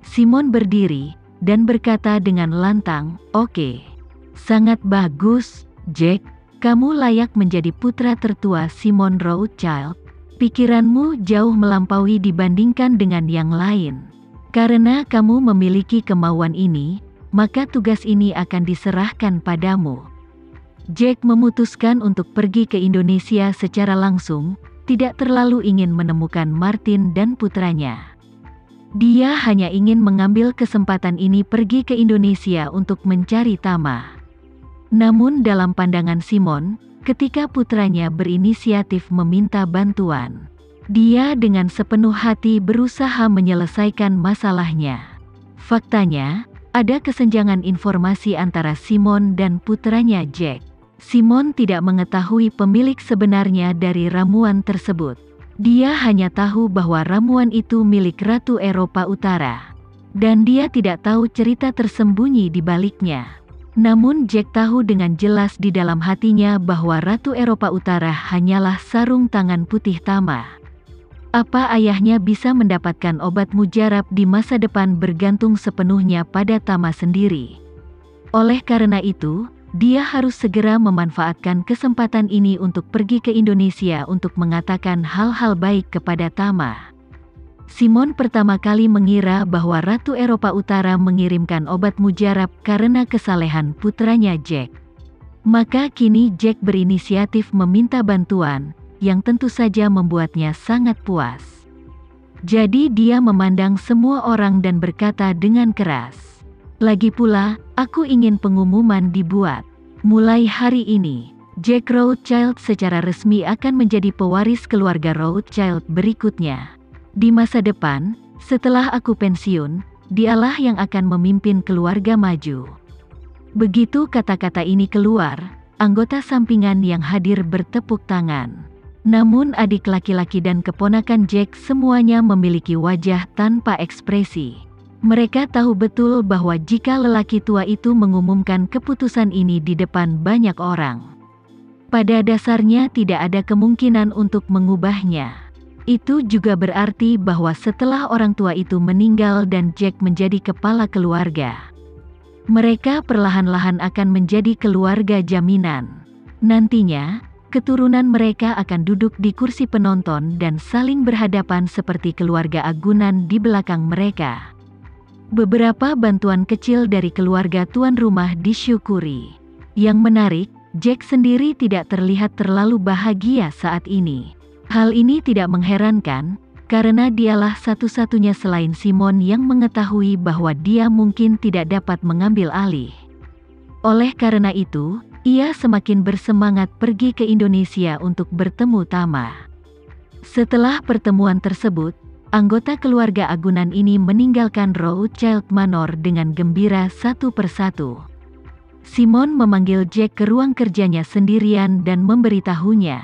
Simon berdiri dan berkata dengan lantang, "Oke. Sangat bagus, Jack. Kamu layak menjadi putra tertua Simon Rothschild. Pikiranmu jauh melampaui dibandingkan dengan yang lain. Karena kamu memiliki kemauan ini, maka tugas ini akan diserahkan padamu." Jack memutuskan untuk pergi ke Indonesia secara langsung, tidak terlalu ingin menemukan Martin dan putranya. Dia hanya ingin mengambil kesempatan ini pergi ke Indonesia untuk mencari Tama. Namun dalam pandangan Simon, ketika putranya berinisiatif meminta bantuan, dia dengan sepenuh hati berusaha menyelesaikan masalahnya. Faktanya, ada kesenjangan informasi antara Simon dan putranya Jack. Simon tidak mengetahui pemilik sebenarnya dari ramuan tersebut. Dia hanya tahu bahwa ramuan itu milik Ratu Eropa Utara. Dan dia tidak tahu cerita tersembunyi di baliknya. Namun Jack tahu dengan jelas di dalam hatinya bahwa Ratu Eropa Utara hanyalah sarung tangan putih Tama. Apa ayahnya bisa mendapatkan obat mujarab di masa depan bergantung sepenuhnya pada Tama sendiri. Oleh karena itu, dia harus segera memanfaatkan kesempatan ini untuk pergi ke Indonesia untuk mengatakan hal-hal baik kepada Tama. Simon pertama kali mengira bahwa Ratu Eropa Utara mengirimkan obat mujarab karena kesalehan putranya Jack. Maka kini Jack berinisiatif meminta bantuan, yang tentu saja membuatnya sangat puas. Jadi dia memandang semua orang dan berkata dengan keras, "Lagi pula, aku ingin pengumuman dibuat. Mulai hari ini, Jack Rothschild secara resmi akan menjadi pewaris keluarga Rothschild berikutnya. Di masa depan, setelah aku pensiun, dialah yang akan memimpin keluarga maju." Begitu kata-kata ini keluar, anggota sampingan yang hadir bertepuk tangan. Namun adik laki-laki dan keponakan Jack semuanya memiliki wajah tanpa ekspresi. Mereka tahu betul bahwa jika lelaki tua itu mengumumkan keputusan ini di depan banyak orang, pada dasarnya tidak ada kemungkinan untuk mengubahnya. Itu juga berarti bahwa setelah orang tua itu meninggal dan Jack menjadi kepala keluarga, mereka perlahan-lahan akan menjadi keluarga jaminan. Nantinya, keturunan mereka akan duduk di kursi penonton dan saling berhadapan seperti keluarga agunan di belakang mereka. Beberapa bantuan kecil dari keluarga tuan rumah disyukuri. Yang menarik, Jack sendiri tidak terlihat terlalu bahagia saat ini. Hal ini tidak mengherankan, karena dialah satu-satunya selain Simon yang mengetahui bahwa dia mungkin tidak dapat mengambil alih. Oleh karena itu, ia semakin bersemangat pergi ke Indonesia untuk bertemu Tama. Setelah pertemuan tersebut, anggota keluarga agunan ini meninggalkan Rothschild Manor dengan gembira satu persatu. Simon memanggil Jack ke ruang kerjanya sendirian dan memberitahunya,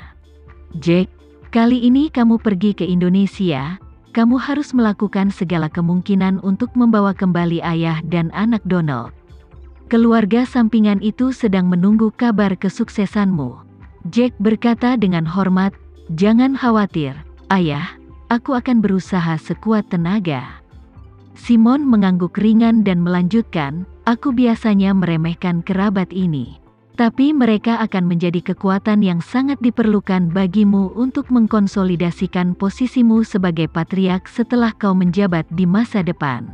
"Jack, kali ini kamu pergi ke Indonesia, kamu harus melakukan segala kemungkinan untuk membawa kembali ayah dan anak Donald. Keluarga sampingan itu sedang menunggu kabar kesuksesanmu." Jack berkata dengan hormat, "Jangan khawatir, ayah. Aku akan berusaha sekuat tenaga." Simon mengangguk ringan dan melanjutkan, "Aku biasanya meremehkan kerabat ini. Tapi mereka akan menjadi kekuatan yang sangat diperlukan bagimu untuk mengkonsolidasikan posisimu sebagai patriark setelah kau menjabat di masa depan.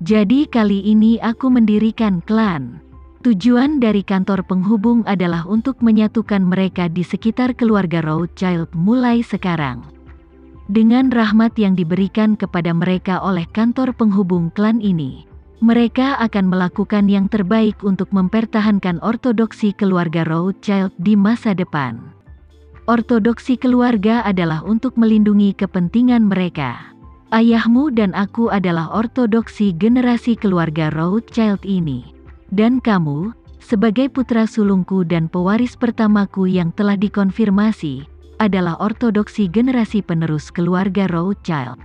Jadi kali ini aku mendirikan klan. Tujuan dari kantor penghubung adalah untuk menyatukan mereka di sekitar keluarga Rothschild mulai sekarang. Dengan rahmat yang diberikan kepada mereka oleh kantor penghubung klan ini, mereka akan melakukan yang terbaik untuk mempertahankan ortodoksi keluarga Rothschild di masa depan. Ortodoksi keluarga adalah untuk melindungi kepentingan mereka. Ayahmu dan aku adalah ortodoksi generasi keluarga Rothschild ini. Dan kamu, sebagai putra sulungku dan pewaris pertamaku yang telah dikonfirmasi, adalah ortodoksi generasi penerus keluarga Rothschild.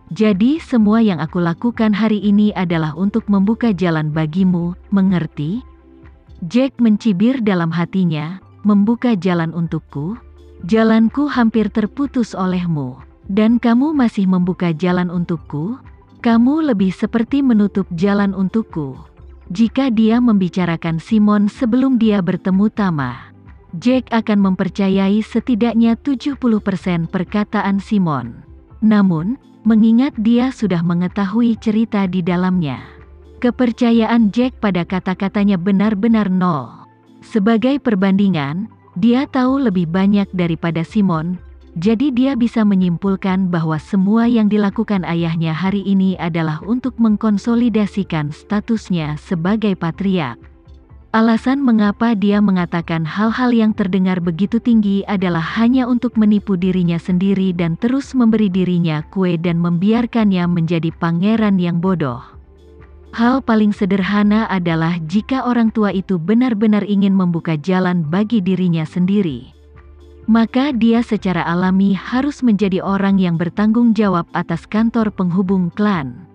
Jadi semua yang aku lakukan hari ini adalah untuk membuka jalan bagimu, mengerti?" Jack mencibir dalam hatinya, "Membuka jalan untukku? Jalanku hampir terputus olehmu, dan kamu masih membuka jalan untukku?" Kamu lebih seperti menutup jalan untukku. Jika dia membicarakan Simon sebelum dia bertemu Tama, Jack akan mempercayai setidaknya 70% perkataan Simon. Namun, mengingat dia sudah mengetahui cerita di dalamnya, kepercayaan Jack pada kata-katanya benar-benar nol. Sebagai perbandingan, dia tahu lebih banyak daripada Simon, jadi dia bisa menyimpulkan bahwa semua yang dilakukan ayahnya hari ini adalah untuk mengkonsolidasikan statusnya sebagai patriark. Alasan mengapa dia mengatakan hal-hal yang terdengar begitu tinggi adalah hanya untuk menipu dirinya sendiri dan terus memberi dirinya kue dan membiarkannya menjadi pangeran yang bodoh. Hal paling sederhana adalah jika orang tua itu benar-benar ingin membuka jalan bagi dirinya sendiri, maka dia secara alami harus menjadi orang yang bertanggung jawab atas kantor penghubung klan.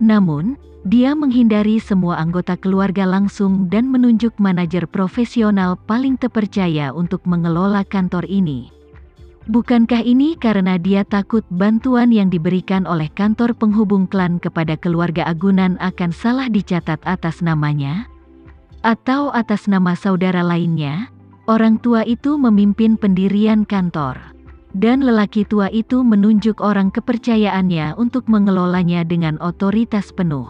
Namun, dia menghindari semua anggota keluarga langsung dan menunjuk manajer profesional paling terpercaya untuk mengelola kantor ini. Bukankah ini karena dia takut bantuan yang diberikan oleh kantor penghubung klan kepada keluarga agunan akan salah dicatat atas namanya? Atau atas nama saudara lainnya? Orang tua itu memimpin pendirian kantor, dan lelaki tua itu menunjuk orang kepercayaannya untuk mengelolanya dengan otoritas penuh.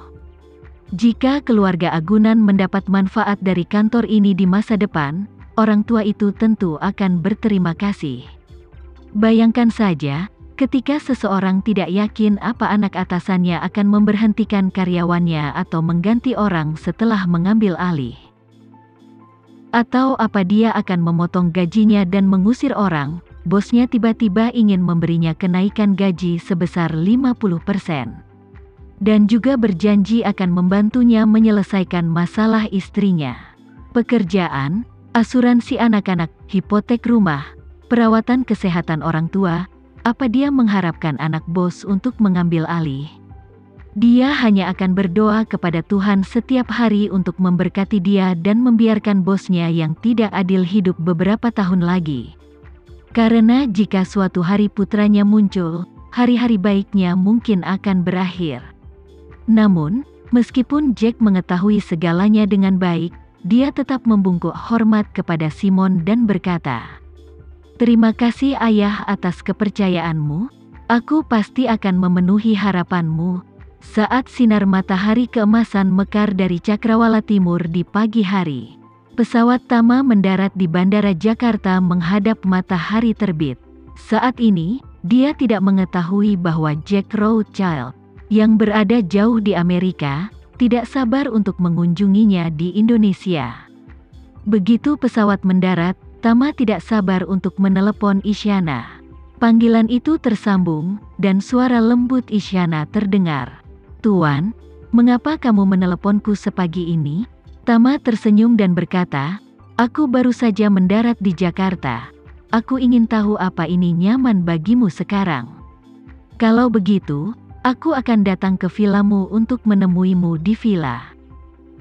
Jika keluarga agunan mendapat manfaat dari kantor ini di masa depan, orang tua itu tentu akan berterima kasih. Bayangkan saja, ketika seseorang tidak yakin apa anak atasannya akan memberhentikan karyawannya atau mengganti orang setelah mengambil alih. Atau apa dia akan memotong gajinya dan mengusir orang, bosnya tiba-tiba ingin memberinya kenaikan gaji sebesar 50%. Dan juga berjanji akan membantunya menyelesaikan masalah istrinya, pekerjaan, asuransi anak-anak, hipotek rumah, perawatan kesehatan orang tua. Apa dia mengharapkan anak bos untuk mengambil alih? Dia hanya akan berdoa kepada Tuhan setiap hari untuk memberkati dia dan membiarkan bosnya yang tidak adil hidup beberapa tahun lagi. Karena jika suatu hari putranya muncul, hari-hari baiknya mungkin akan berakhir. Namun, meskipun Jack mengetahui segalanya dengan baik, dia tetap membungkuk hormat kepada Simon dan berkata, "Terima kasih ayah atas kepercayaanmu. Aku pasti akan memenuhi harapanmu." Saat sinar matahari keemasan mekar dari Cakrawala Timur di pagi hari, pesawat Tama mendarat di Bandara Jakarta menghadap matahari terbit. Saat ini, dia tidak mengetahui bahwa Jack Rothschild, yang berada jauh di Amerika, tidak sabar untuk mengunjunginya di Indonesia. Begitu pesawat mendarat, Tama tidak sabar untuk menelepon Isyana. Panggilan itu tersambung, dan suara lembut Isyana terdengar. "Tuan, mengapa kamu meneleponku sepagi ini?" Tama tersenyum dan berkata, "Aku baru saja mendarat di Jakarta. Aku ingin tahu apa ini nyaman bagimu sekarang. Kalau begitu, aku akan datang ke vilamu untuk menemuimu di vila."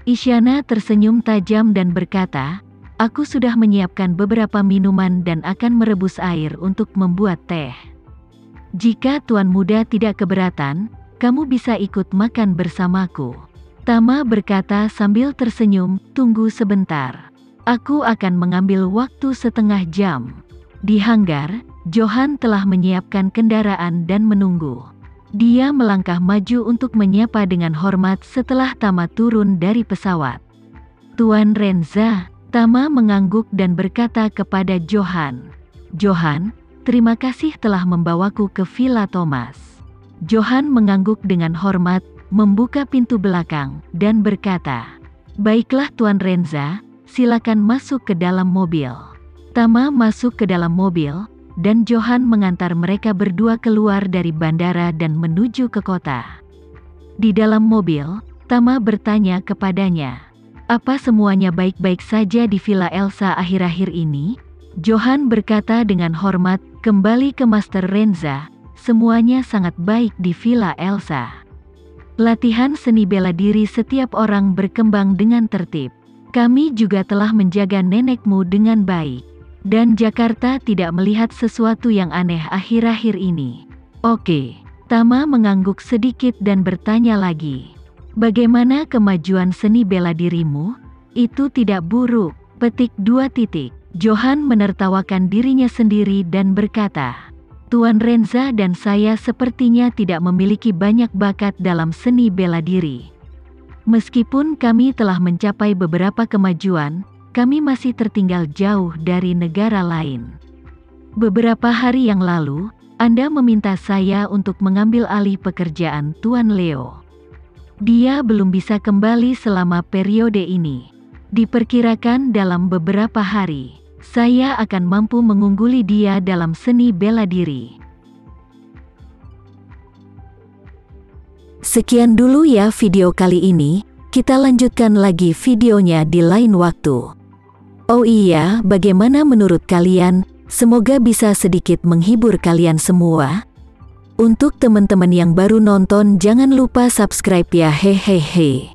Isyana tersenyum tajam dan berkata, "Aku sudah menyiapkan beberapa minuman dan akan merebus air untuk membuat teh. Jika Tuan Muda tidak keberatan, kamu bisa ikut makan bersamaku." Tama berkata sambil tersenyum, "Tunggu sebentar. Aku akan mengambil waktu setengah jam." Di hanggar, Johan telah menyiapkan kendaraan dan menunggu. Dia melangkah maju untuk menyapa dengan hormat setelah Tama turun dari pesawat. "Tuan Renza." Tama mengangguk dan berkata kepada Johan, "Johan, terima kasih telah membawaku ke Villa Thomas." Johan mengangguk dengan hormat, membuka pintu belakang, dan berkata, "Baiklah Tuan Renza, silakan masuk ke dalam mobil." Tama masuk ke dalam mobil, dan Johan mengantar mereka berdua keluar dari bandara dan menuju ke kota. Di dalam mobil, Tama bertanya kepadanya, "Apa semuanya baik-baik saja di Villa Elsa akhir-akhir ini?" Johan berkata dengan hormat, "Kembali ke Master Renza, semuanya sangat baik di Villa Elsa. Latihan seni bela diri setiap orang berkembang dengan tertib. Kami juga telah menjaga nenekmu dengan baik. Dan Jakarta tidak melihat sesuatu yang aneh akhir-akhir ini." "Oke, Tama mengangguk sedikit dan bertanya lagi. Bagaimana kemajuan seni bela dirimu? Itu tidak buruk, petik 2 titik. Johan menertawakan dirinya sendiri dan berkata, Tuan Renza dan saya sepertinya tidak memiliki banyak bakat dalam seni bela diri. Meskipun kami telah mencapai beberapa kemajuan, kami masih tertinggal jauh dari negara lain. Beberapa hari yang lalu, Anda meminta saya untuk mengambil alih pekerjaan Tuan Leo. Dia belum bisa kembali selama periode ini. Diperkirakan dalam beberapa hari, saya akan mampu mengungguli dia dalam seni bela diri. Sekian dulu ya video kali ini, kita lanjutkan lagi videonya di lain waktu. Oh iya, bagaimana menurut kalian? Semoga bisa sedikit menghibur kalian semua. Untuk teman-teman yang baru nonton, jangan lupa subscribe ya, hehehe.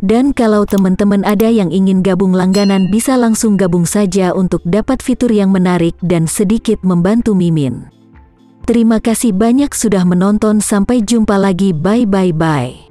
Dan kalau teman-teman ada yang ingin gabung langganan, bisa langsung gabung saja untuk dapat fitur yang menarik dan sedikit membantu Mimin. Terima kasih banyak sudah menonton, sampai jumpa lagi, bye bye bye.